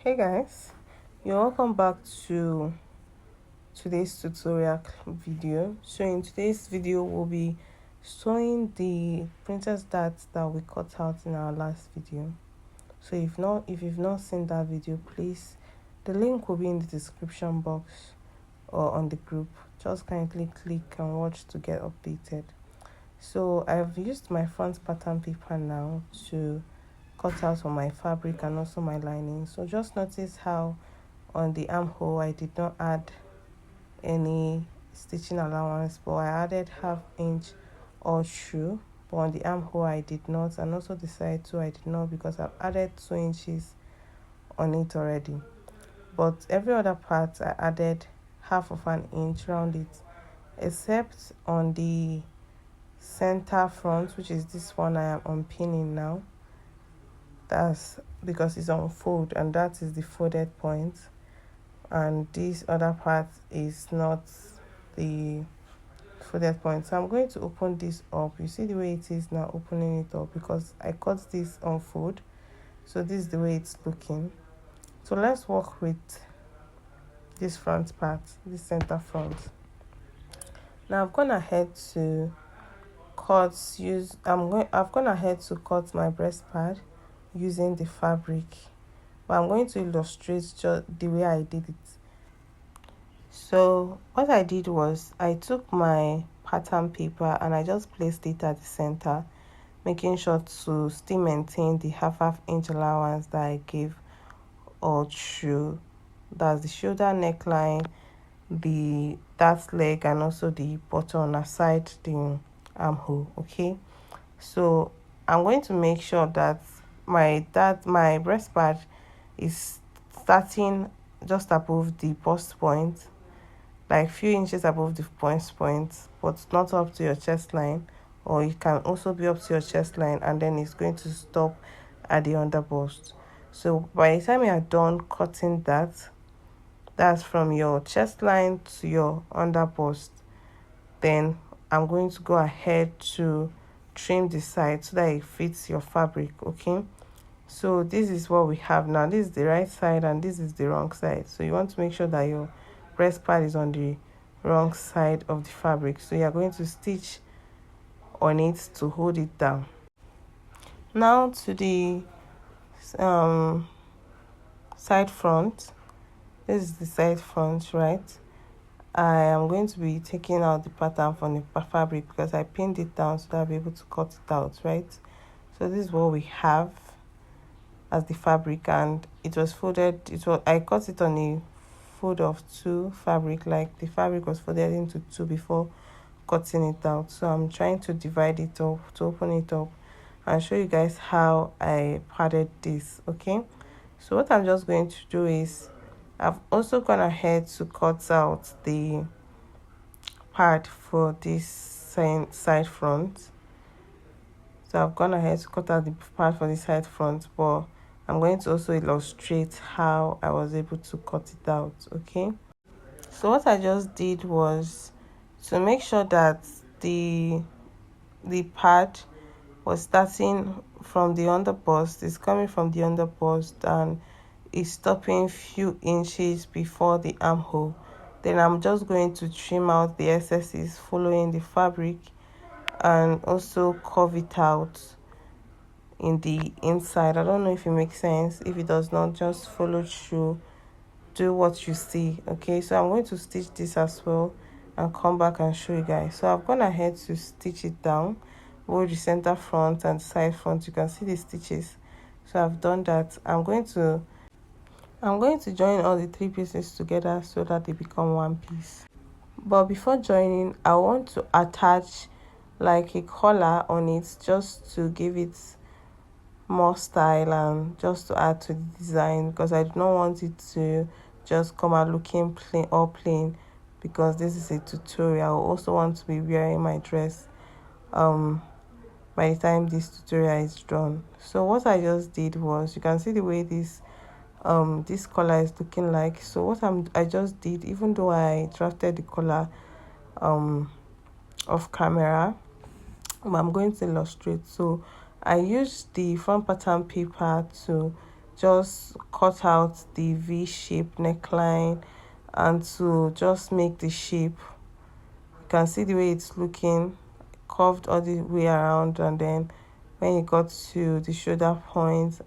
Hey guys, you're welcome back to today's tutorial video. So in today's video we'll be sewing the princess darts that we cut out in our last video. So if you've not seen that video, please, the link will be in the description box or on the group. Just kindly click and watch to get updated. So I've used my front pattern paper now to cut out on my fabric and also my lining. So just notice how on the armhole I did not add any stitching allowance, but I added ½ inch all through, but on the armhole I did not, and also the side too I did not, because I've added 2 inches on it already. But every other part I added ½ inch around it, except on the center front, which is this one I am unpinning now. That's because it's on fold, and that is the folded point, and this other part is not the folded point. So I'm going to open this up. You see the way it is now, opening it up, because I cut this on fold. So this is the way it's looking. So let's work with this front part, this center front. Now I've gone ahead to I've gone ahead to cut my breast pad using the fabric, but I'm going to illustrate just the way I did it. So what I did was I took my pattern paper and I just placed it at the center, making sure to still maintain the half inch allowance that I gave all through. That's the shoulder neckline, the that leg, and also the button aside the armhole. Okay, so I'm going to make sure that my breast pad is starting just above the bust point, like few inches above the bust point, but not up to your chest line, or it can also be up to your chest line, and then it's going to stop at the under bust. So by the time you are done cutting that's from your chest line to your under bust, then I'm going to go ahead to trim the side so that it fits your fabric. Okay, so this is what we have now. This is the right side and this is the wrong side. So you want to make sure that your breast pad is on the wrong side of the fabric. So you're going to stitch on it to hold it down. Now to the side front. This is the side front, right? I am going to be taking out the pattern from the fabric because I pinned it down so that I'll be able to cut it out, right? So this is what we have as the fabric, and it was folded. I cut it on a fold of 2 fabric, like the fabric was folded into 2 before cutting it out. So I'm trying to divide it up to open it up and show you guys how I padded this. Okay, so what I'm just going to do is I've also gone ahead to cut out the pad for this side front. So I've gone ahead to cut out the pad for the side front, but I'm going to also illustrate how I was able to cut it out. Okay, so what I just did was to make sure that the pad was starting from the under bust, is coming from the under bust, and is stopping few inches before the armhole. Then I'm just going to trim out the excesses following the fabric, and also curve it out in the inside. I don't know if it makes sense. If it does not, just follow through, do what you see. Okay, so I'm going to stitch this as well and come back and show you guys. So I've gone ahead to stitch it down, both the center front and side front. You can see the stitches. So I've done that. I'm going to join all the 3 pieces together so that they become one piece. But before joining, I want to attach like a collar on it, just to give it more style and just to add to the design, because I do not want it to just come out looking plain, because this is a tutorial. I also want to be wearing my dress by the time this tutorial is done. So what I just did was, you can see the way this collar is looking like. So what I just did, even though I drafted the collar off camera, I'm going to illustrate. So I used the front pattern paper to just cut out the V-shape neckline and to just make the shape. You can see the way it's looking curved all the way around, and then when you got to the shoulder point,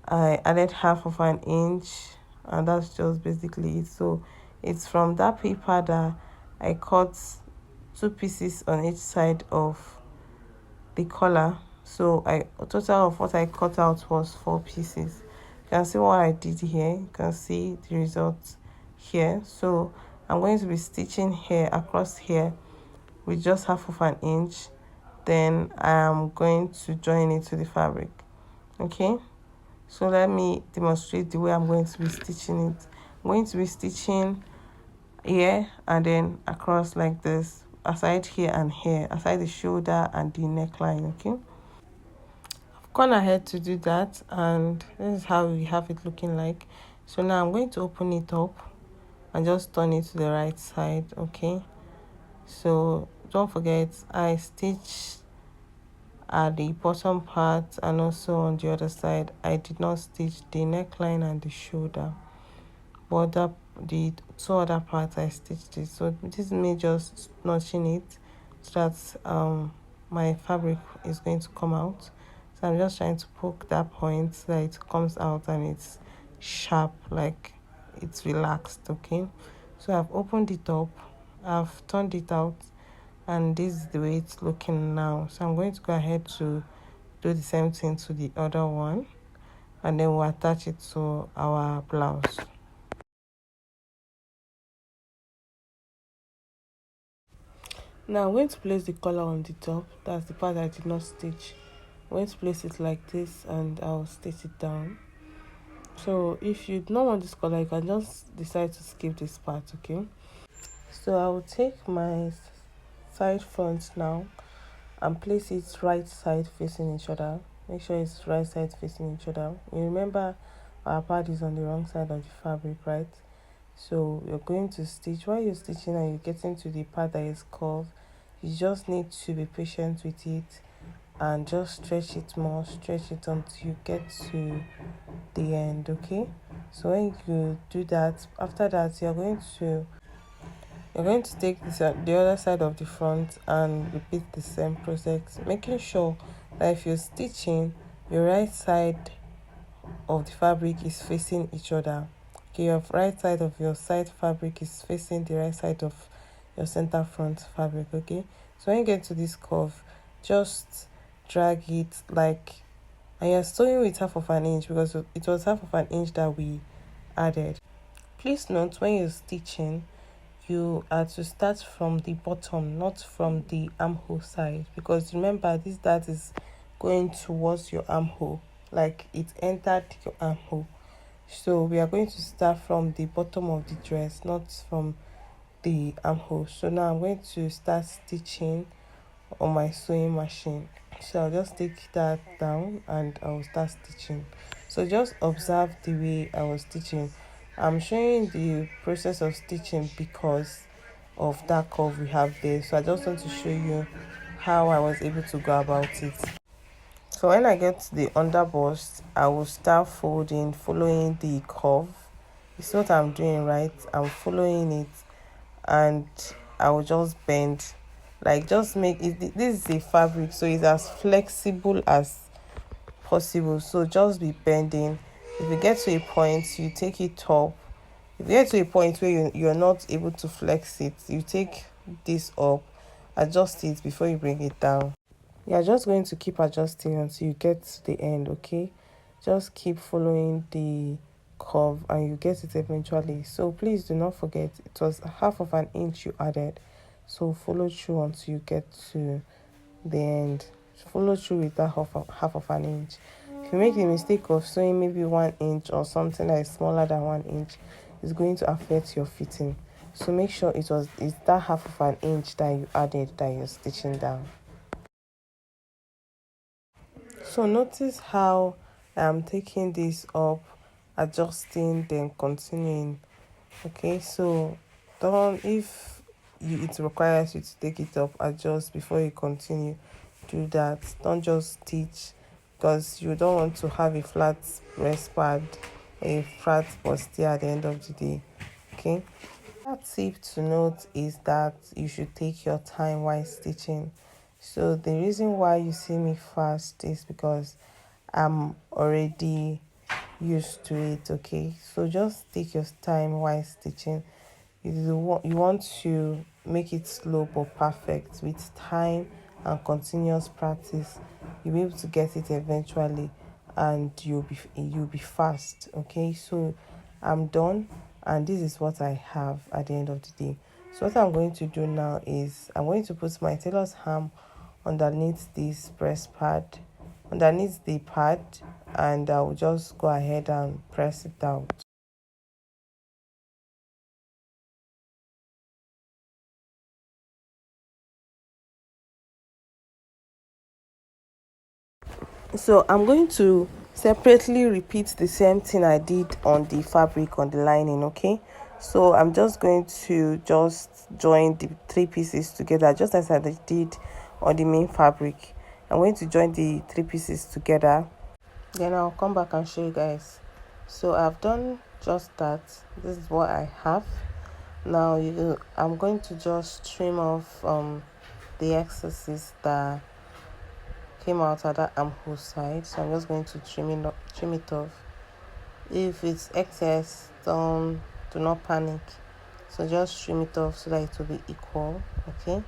I added half of an inch, and that's just basically it. So it's from that paper that I cut 2 pieces on each side of the collar. So a total of what I cut out was 4 pieces. You can see what I did here. You can see the result here. So I'm going to be stitching here across here with just half of an inch. Then I'm going to join it to the fabric. Okay, so let me demonstrate the way I'm going to be stitching it. I'm going to be stitching here and then across like this, aside here and here, aside the shoulder and the neckline. Okay, I've gone ahead to do that, and this is how we have it looking like. So now I'm going to open it up and just turn it to the right side. Okay, so don't forget I stitched at the bottom part, and also on the other side I did not stitch the neckline and the shoulder, but the 2 other parts I stitched it. So this is me just notching it so that my fabric is going to come out. So I'm just trying to poke that point so that it comes out and it's sharp, like it's relaxed. Okay, so I've opened it up, I've turned it out, and this is the way it's looking now. So I'm going to go ahead to do the same thing to the other one, and then we'll attach it to our blouse. Now I'm going to place the collar on the top. That's the part I did not stitch. I'm going to place it like this, and I'll stitch it down. So if you do not want this collar, you can just decide to skip this part. Okay, so I will take my side front now and place it right side facing each other. Make sure it's right side facing each other. You remember our part is on the wrong side of the fabric, right? So you're going to stitch. While you're stitching and you're getting to the part that is curved, you just need to be patient with it and just stretch it more, stretch it until you get to the end. Okay, so when you do that, after that you're going to take this the other side of the front and repeat the same process, making sure that if you're stitching, your right side of the fabric is facing each other. Okay, your right side of your side fabric is facing the right side of your center front fabric. Okay, so when you get to this curve, just drag it like, and you're sewing with half of an inch because it was half of an inch that we added. Please note, when you're stitching, you are to start from the bottom, not from the armhole side, because remember this dart is going towards your armhole, like it entered your armhole. So we are going to start from the bottom of the dress, not from the armhole. So now I'm going to start stitching on my sewing machine. So I'll just take that down and I'll start stitching. So just observe the way I was stitching. I'm showing the process of stitching because of that curve we have there. So I just want to show you how I was able to go about it. So when I get to the underbust, I will start folding, following the curve. You see what I'm doing, right? I'm following it, and I will just bend, like just make it. This is a fabric, so it's as flexible as possible. So just be bending. If you get to a point, you take it up. If you get to a point where you're not able to flex it, you take this up, adjust it before you bring it down. You're just going to keep adjusting until you get to the end. Okay, just keep following the curve and you get it eventually. So please do not forget, it was half of an inch you added, so follow through until you get to the end. Follow through with that half of an inch. If you make the mistake of sewing maybe 1 inch or something that is smaller than 1 inch, it's going to affect your fitting. So make sure it's that half of an inch that you added that you're stitching down. So notice how I'm taking this up, adjusting, then continuing. Okay, so don't, if it requires you to take it up, adjust before you continue. Do that. Don't just stitch because you don't want to have a flat breast pad, a flat bustier at the end of the day. Okay. That tip to note is that you should take your time while stitching. So the reason why you see me fast is because I'm already used to it. Okay, so just take your time while stitching. You want to make it slow but perfect. With time and continuous practice, you'll be able to get it eventually, and you'll be fast. Okay, so I'm done, and this is what I have at the end of the day. So what I'm going to do now is I'm going to put my tailor's ham underneath this breast pad, underneath the pad, and I'll just go ahead and press it out. So I'm going to separately repeat the same thing I did on the fabric, on the lining. Okay, so I'm just going to just join the three pieces together just as I did on the main fabric. I'm going to join the three pieces together, then I'll come back and show you guys. So I've done just that. This is what I have now. I'm going to just trim off the excesses that came out at that armhole side. So I'm just going to trim it off. If it's excess, do not panic. So just trim it off so that it will be equal. Okay,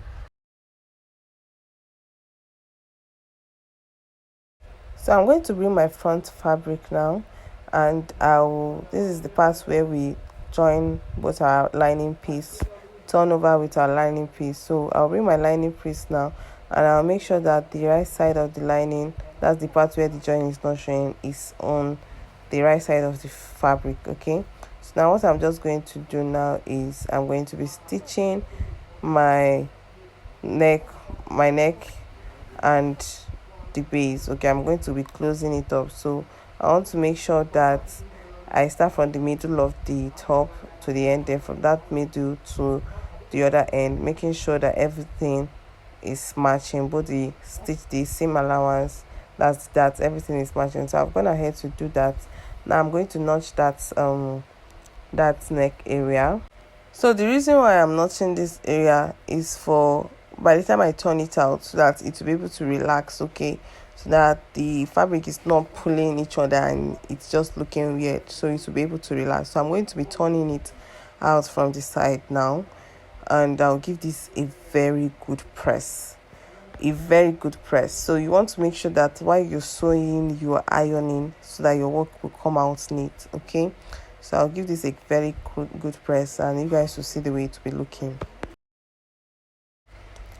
so I'm going to bring my front fabric now, and this is the part where we join both our lining piece, turn over with our lining piece. So I'll bring my lining piece now, and I'll make sure that the right side of the lining, that's the part where the join is not showing, is on the right side of the fabric. Okay, so now what I'm just going to do now is I'm going to be stitching my neck my neck and the base. Okay, I'm going to be closing it up. So I want to make sure that I start from the middle of the top to the end, then from that middle to the other end, making sure that everything is matching, both the stitch, the seam allowance, that everything is matching. So I've gone ahead to do that. Now I'm going to notch that neck area. So the reason why I'm notching this area is for by the time I turn it out, so that it will be able to relax. Okay, so that the fabric is not pulling each other and it's just looking weird, so it will be able to relax. So I'm going to be turning it out from the side now, and I'll give this a very good press. So you want to make sure that while you're sewing, you are ironing, so that your work will come out neat. Okay, so I'll give this a very good press, and you guys will see the way it will be looking.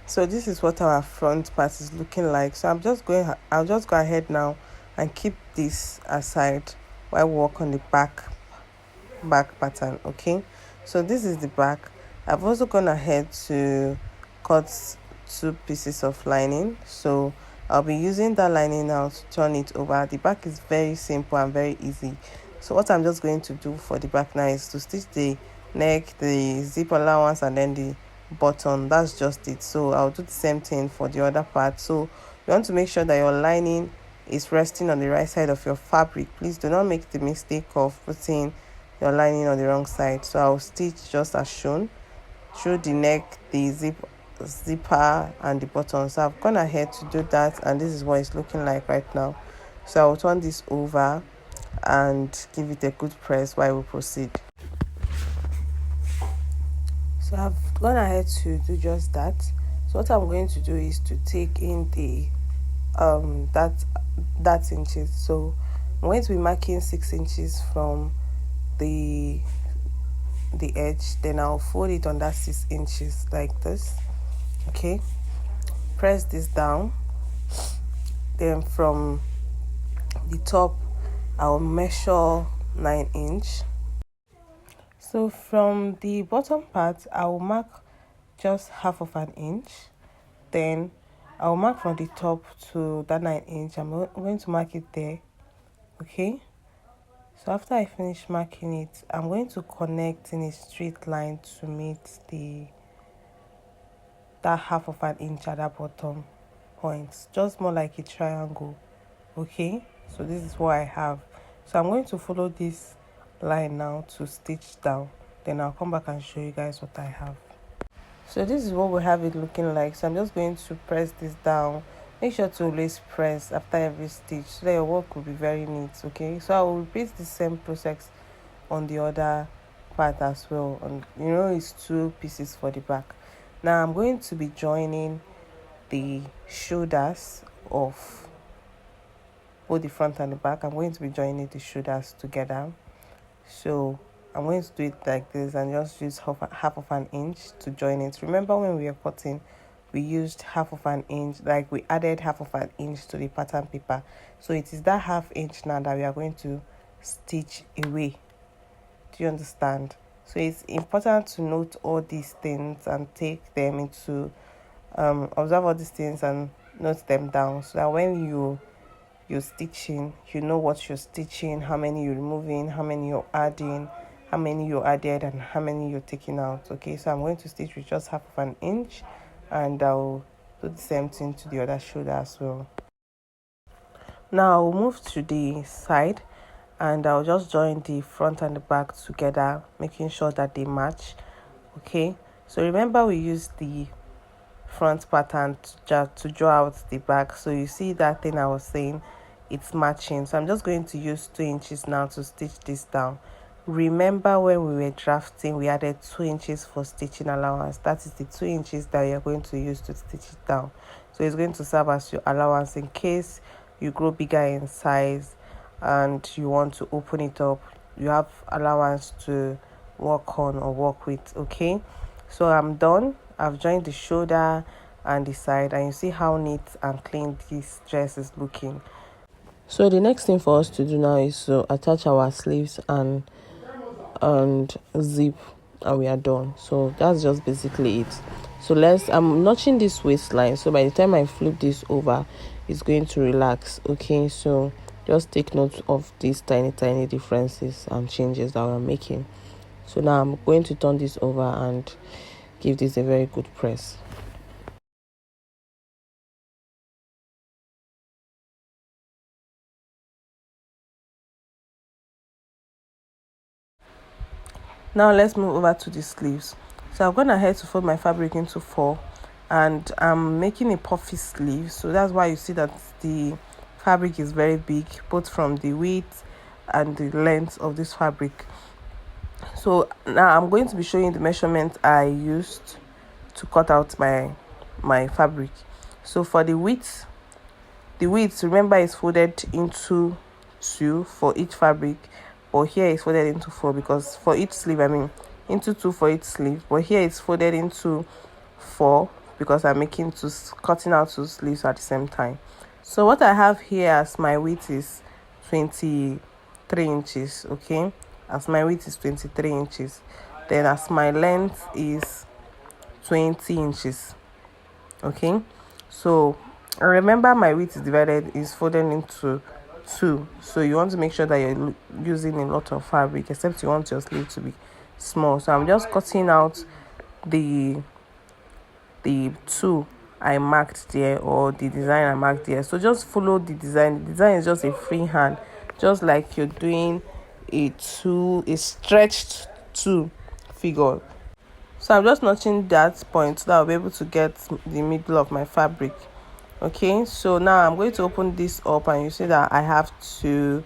So this is what our front part is looking like. So I'll just go ahead now and keep this aside while we work on the back pattern. Okay, so this is the back. I've also gone ahead to cut two pieces of lining, so I'll be using that lining now to turn it over. The back is very simple and very easy. So what I'm just going to do for the back now is to stitch the neck, the zip allowance, and then the button. That's just it. So I'll do the same thing for the other part. So you want to make sure that your lining is resting on the right side of your fabric. Please do not make the mistake of putting your lining on the wrong side. So I'll stitch just as shown through the neck, the zipper, and the button. So I've gone ahead to do that, and this is what it's looking like right now. So I'll turn this over and give it a good press while we proceed. So I've gone ahead to do just that. So what I'm going to do is to take in the that inches. So I'm going to be marking 6 inches from the edge, then I'll fold it on that 6 inches like this. Okay, press this down, then from the top I'll measure 9 inch. So from the bottom part I'll mark just half of an inch, then I'll mark from the top to that 9 inch. I'm going to mark it there. Okay, so after I finish marking it, I'm going to connect in a straight line to meet that half of an inch at that bottom point, just more like a triangle. Okay, so this is what I have. So I'm going to follow this line now to stitch down, then I'll come back and show you guys what I have. So this is what we have it looking like. So I'm just going to press this down. Make sure to always press after every stitch so that your work will be very neat. Okay, so I will repeat the same process on the other part as well. And it's 2 pieces for the back. Now I'm going to be joining the shoulders of both the front and the back. I'm going to be joining the shoulders together. So I'm going to do it like this and just use half of an inch to join it. Remember when we were cutting, we used half of an inch, like we added half of an inch to the pattern paper. So it is that half inch now that we are going to stitch away. Do you understand? So it's important to note all these things and take them into observe all these things and note them down so that when you're stitching, you know what you're stitching, how many you're removing, how many you're adding, how many you added, and how many you're taking out. Okay, so I'm going to stitch with just half of an inch, and I'll do the same thing to the other shoulder as well. Now I'll move to the side, and I'll just join the front and the back together, making sure that they match. Okay, so remember we used the front pattern to draw out the back, so you see that thing I was saying, it's matching. So I'm just going to use 2 inches now to stitch this down. Remember when we were drafting, we added 2 inches for stitching allowance. That is the 2 inches that you're going to use to stitch it down. So it's going to serve as your allowance in case you grow bigger in size and you want to open it up. You have allowance to work on or work with. Okay, so I'm done. I've joined the shoulder and the side, and you see how neat and clean this dress is looking. So the next thing for us to do now is to attach our sleeves and zip, and we are done. So that's just basically it. So I'm notching this waistline, so by the time I flip this over, it's going to relax. Okay, so just take note of these tiny differences and changes that we're making. So now I'm going to turn this over and give this a very good press. Now let's move over to the sleeves. So I've gone ahead to fold my fabric into 4, and I'm making a puffy sleeve. So that's why you see that the fabric is very big, both from the width and the length of this fabric. So now I'm going to be showing the measurement I used to cut out my fabric. So for the width remember is folded into 2 for each fabric, but here it's folded into 4 because for each sleeve, into 2 for each sleeve, but here it's folded into 4 because I'm cutting out 2 sleeves at the same time. So what I have here as my width is 23 inches. Okay, as my width is 23 inches, then as my length is 20 inches. Okay, so remember my width is folded into 2, so you want to make sure that you're using a lot of fabric, except you want your sleeve to be small. So I'm just cutting out the 2 I marked there, or the design I marked there. So just follow the design. The design is just a free hand, just like you're doing a stretched 2 figure. So I'm just notching that point so that I'll be able to get the middle of my fabric. Okay, so now I'm going to open this up, and you see that I have two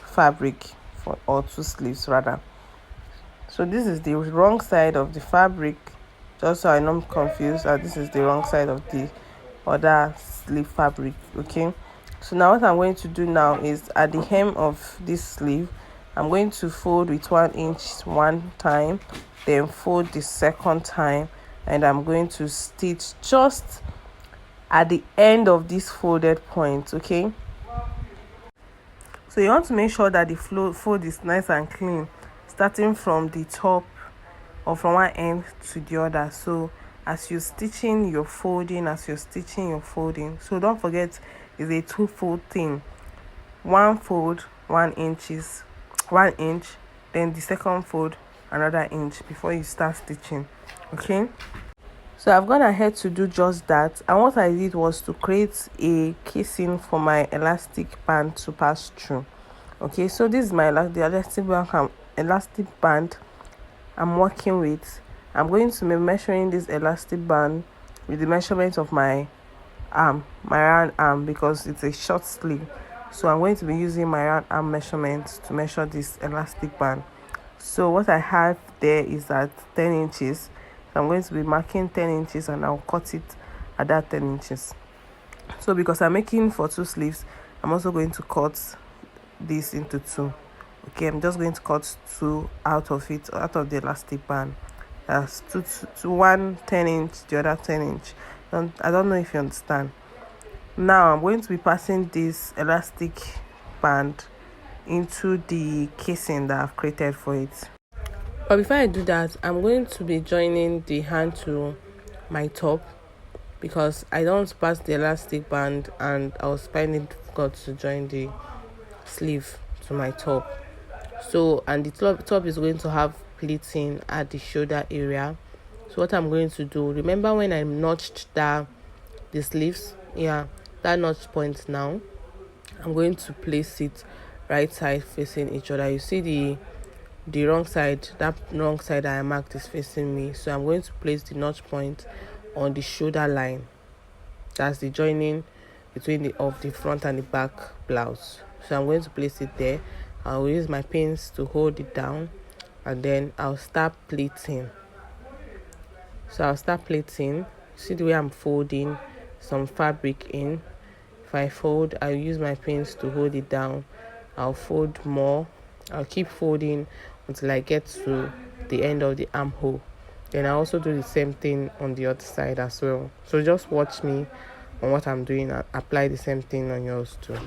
fabric or 2 sleeves rather. So this is the wrong side of the fabric, just so I'm not confused, and this is the wrong side of the other sleeve fabric. Okay, so now what I'm going to do now is at the hem of this sleeve, I'm going to fold with 1 inch one time, then fold the second time, and I'm going to stitch just at the end of this folded point. Okay, so you want to make sure that the fold is nice and clean, starting from the top or from one end to the other. So as you're stitching, you're folding. So don't forget, it's a 2-fold thing. 1 fold 1 inch, then the second fold another inch before you start stitching. Okay, So I've gone ahead to do just that, and what I did was to create a casing for my elastic band to pass through. Okay, so this is my the elastic band I'm working with. I'm going to be measuring this elastic band with the measurement of my round arm, because it's a short sleeve. So I'm going to be using my round arm measurement to measure this elastic band. So what I have there is at 10 inches. So I'm going to be marking 10 inches and I'll cut it at that 10 inches. So because I'm making for 2 sleeves, I'm also going to cut this into 2. Okay, I'm just going to cut 2 out of the elastic band. That's one 10 inch, the other 10 inch. I don't know if you understand. Now I'm going to be passing this elastic band into the casing that I've created for it. But before I do that, I'm going to be joining the hand to my top, because I don't want to pass the elastic band and I was finding it difficult to join the sleeve to my top. So, and the top is going to have pleating at the shoulder area. So what I'm going to do, remember when I notched the sleeves, that notch point, now I'm going to place it right side facing each other. You see the wrong side, that wrong side that I marked is facing me, so I'm going to place the notch point on the shoulder line. That's the joining between the front and the back blouse. So I'm going to place it there. I'll use my pins to hold it down, and then I'll start pleating. So I'll start pleating. See the way I'm folding some fabric in. If I fold, I'll use my pins to hold it down. I'll fold more. I'll keep folding until I get to the end of the armhole. Then I also do the same thing on the other side as well. So just watch me on what I'm doing and apply the same thing on yours too.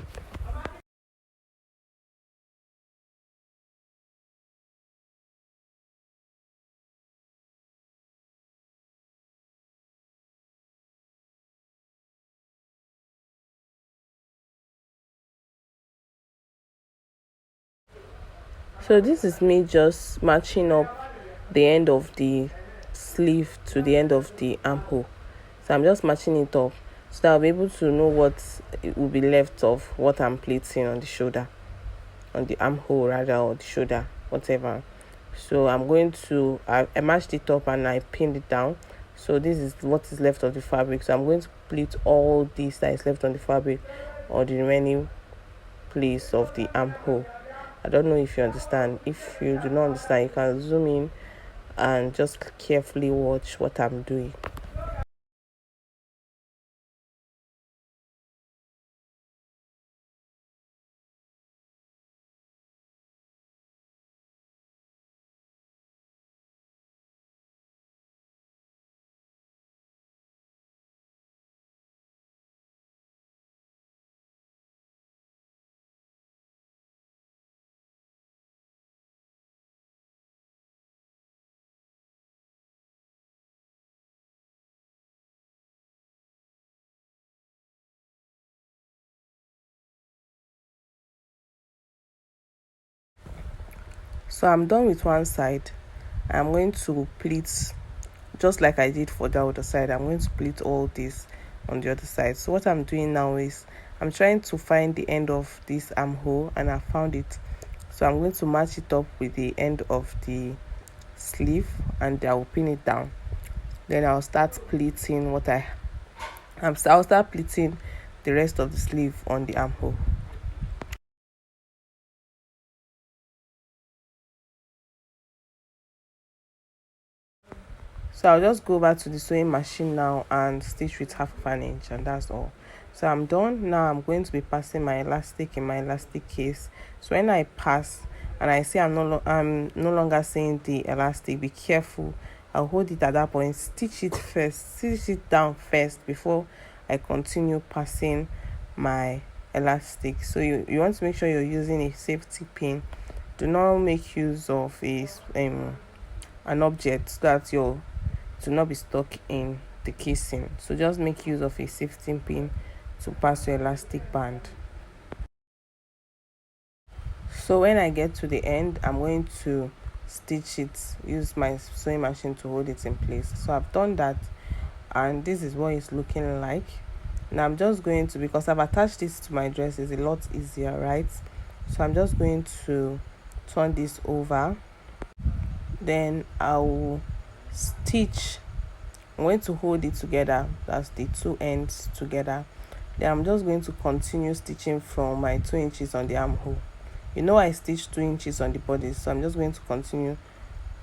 So this is me just matching up the end of the sleeve to the end of the armhole. So I'm just matching it up so that I'll be able to know what it will be left of what I'm pleating on the shoulder, on the armhole rather, or the shoulder, whatever. So I'm going to, I matched it up and I pinned it down. So this is what is left of the fabric. So I'm going to pleat all this that is left on the fabric or the remaining place of the armhole. I don't know if you understand. If you do not understand, you can zoom in and just carefully watch what I'm doing. So I'm done with one side. I'm going to pleat just like I did for the other side. I'm going to pleat all this on the other side. So what I'm doing now is I'm trying to find the end of this armhole, and I found it. So I'm going to match it up with the end of the sleeve and I'll pin it down. Then I'll start pleating I'll start pleating the rest of the sleeve on the armhole. So I'll just go back to the sewing machine now and stitch with 1/2 inch, and that's all. So I'm done. Now I'm going to be passing my elastic in my elastic case. So when I pass and I see I'm no longer seeing the elastic, be careful. I'll hold it at that point, stitch it down first before I continue passing my elastic. So you want to make sure you're using a safety pin. Do not make use of an object so that your to not be stuck in the casing. So just make use of a safety pin to pass your elastic band. So when I get to the end, I'm going to stitch it, use my sewing machine to hold it in place. So I've done that. and this is what it's looking like. Now I'm just going to, because I've attached this to my dress, is a lot easier, right? So I'm just going to turn this over, then I'll stitch. I'm going to hold it together, that's the two ends together. Then I'm just going to continue stitching from my 2 inches on the armhole. I stitched 2 inches on the body, so I'm just going to continue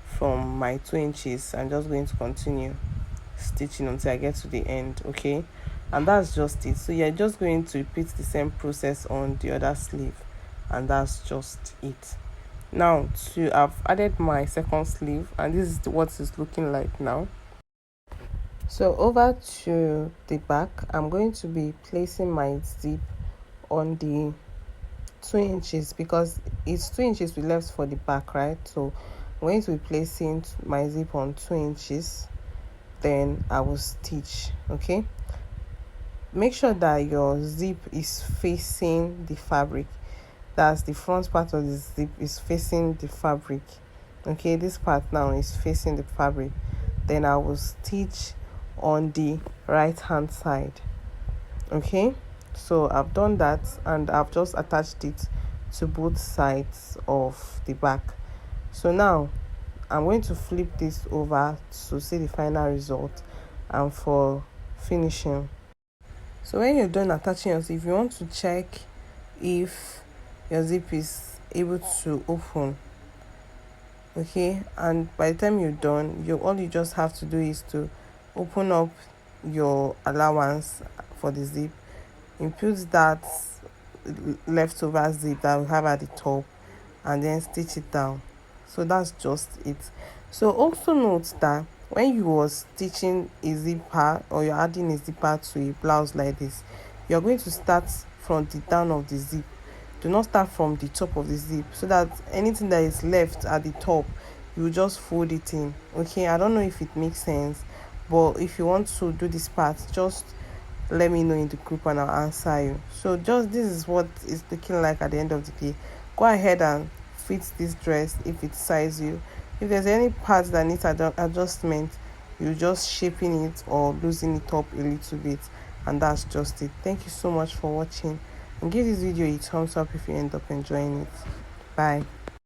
from my 2 inches. I'm just going to continue stitching until I get to the end. Okay, and that's just it. So you're just going to repeat the same process on the other sleeve, and that's just it. Now I've added my second sleeve, and this is what it's looking like now. So over to the back, I'm going to be placing my zip on the 2 inches, because it's 2 inches we left for the back, right? So I'm going to be placing my zip on 2 inches, then I will stitch. Okay, make sure that your zip is facing the fabric. That's the front part of the zip is facing the fabric. Okay, this part now is facing the fabric. Then I will stitch on the right hand side. Okay, so I've done that, and I've just attached it to both sides of the back. So now I'm going to flip this over to see the final result and for finishing. So when you're done attaching your zip, if you want to check if your zip is able to open, okay, and by the time you're done, all you just have to do is to open up your allowance for the zip, input that leftover zip that we have at the top, and then stitch it down. So that's just it. So also note that when you are stitching a zipper, or you're adding a zipper to a blouse like this, you're going to start from the down of the zip. Do not start from the top of the zip, so that anything that is left at the top, you just fold it in. Okay, I don't know if it makes sense, but if you want to do this part, just let me know in the group and I'll answer you. So just this is what it's looking like at the end of the day. Go ahead and fit this dress if it sizes you. If there's any parts that need adjustment, you just shaping it or losing it up a little bit, and that's just it. Thank you so much for watching, and give this video a thumbs up if you end up enjoying it. Bye.